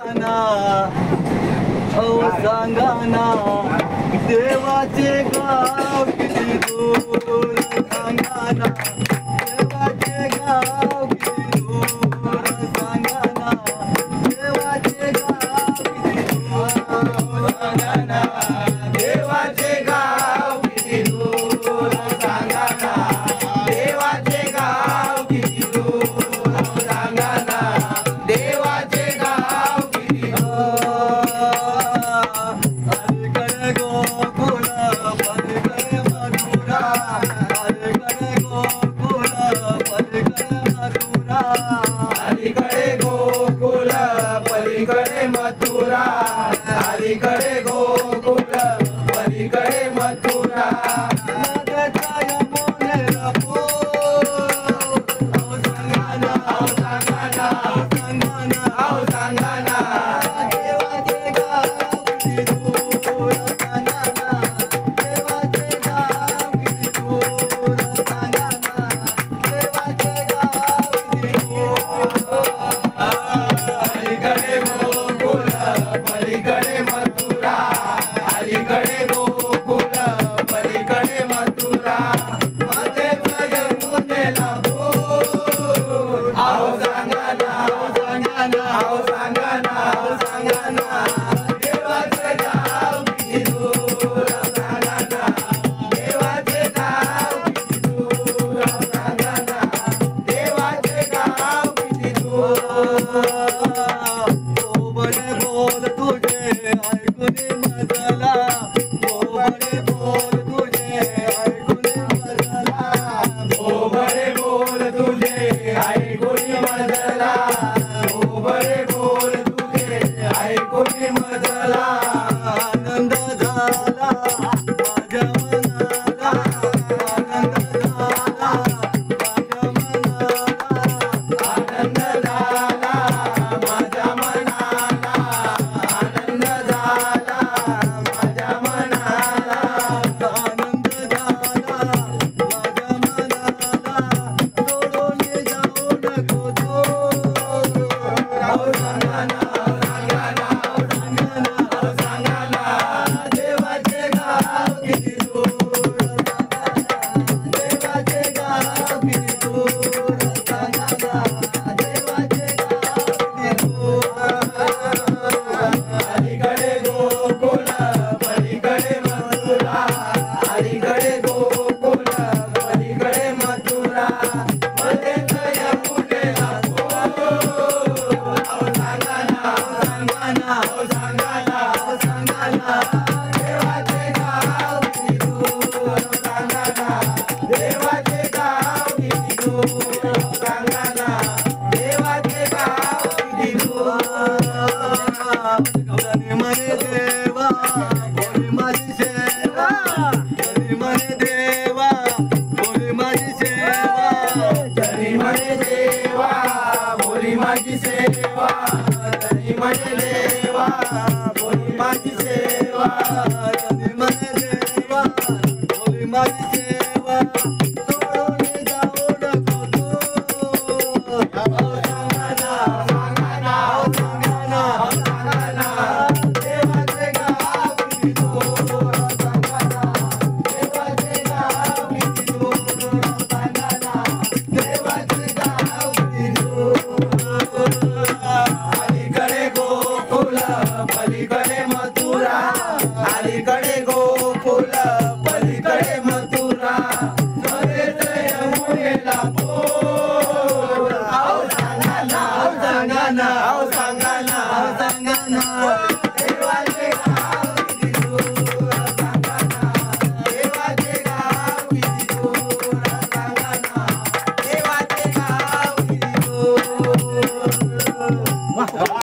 सांगाना सांगाना देवाचे गाव किती दूर सांगाना देवाचे गाव किती दूर सांगाना देवाचे गाव किती दूर सांगाना देवाचे गाव किती दूर सांगाना देवाचे गाव किती दूर सांगाना देवाचे गाव किती दूर अलीकडे गोकुळ पलीकडे मथुरा अलीकडे गोकुळ पलीकडे मथुरा अलीकडे गोकुळ पलीकडे मथुरा अलीकडे गोकुळ पलीकडे मथुरा नद्याच्या यमुनेला सांगाना सांगाना सांगाना सांगाना देवाचे गाव किती दूर सांगाना देवाचे गाव किती दूर सांगाना देवाचे गाव किती दूर अलीकडे गोकुळ पलीकडे मथुरा अलीकडे गोकुळ पलीकडे मथुरा मध्येच्या यमुनेला आओ सांगाना आओ सांगाना सांगाना देवाचे गाव किती दूर सांगाना देवाचे गाव किती दूर सांगाना देवाचे गाव किती दूर बडे बोल तुझे ऐकून मजला बडे बोल तुझे ऐकून मजला बडे बोल तुझे ऐकून मजला बडे बोल तुझे ऐकून मजला आनंद झाला माझ्या मनाला आनंद झाला माझ्या मनाला आनंद झाला माझ्या मनाला आनंद झाला माझ्या मनाला आनंद झाला माझ्या मनाला सोडून जाऊ नको तू आओ सांगाना सांगाना सांगाना सांगाना देवाचे गाव किती दूर देवाचे गाव किती दूर सांगाना देवाचे गाव किती दूर अलीकडे गोकुळ पलीकडे मथुरा अलीकडे गोकुळ पलीकडे मथुरा मध्येच्या यमुनेला आओ सांगाना सांगाना सांगाना सांगाना देवाचे गाव किती दूर सांगाना देवाचे गाव किती दूर सांगाना देवाचे गाव किती दूर म्हणे देवा बोली माझी सेवा म्हणे देवा बोली माझी सेवा म्हणे देवा बोली माझी सेवा म्हणे देवा बोली माझी सेवा म्हणे देवा बोली माझी सेवा सोडून जाऊ नको तू आओ सांगाना सांगाना सांगाना सांगाना देवाचे गाव किती दूर सांगाना देवाचे गाव किती दूर सांगाना देवाचे गाव किती दूर अलीकडे गोकुळ पलीकडे मथुरा अलीकडे गोकुळ पलीकडे मथुरा मध्येच्या यमुनेला आओ सांगाना आओ सांगाना आओ सांगाना आओ सांगाना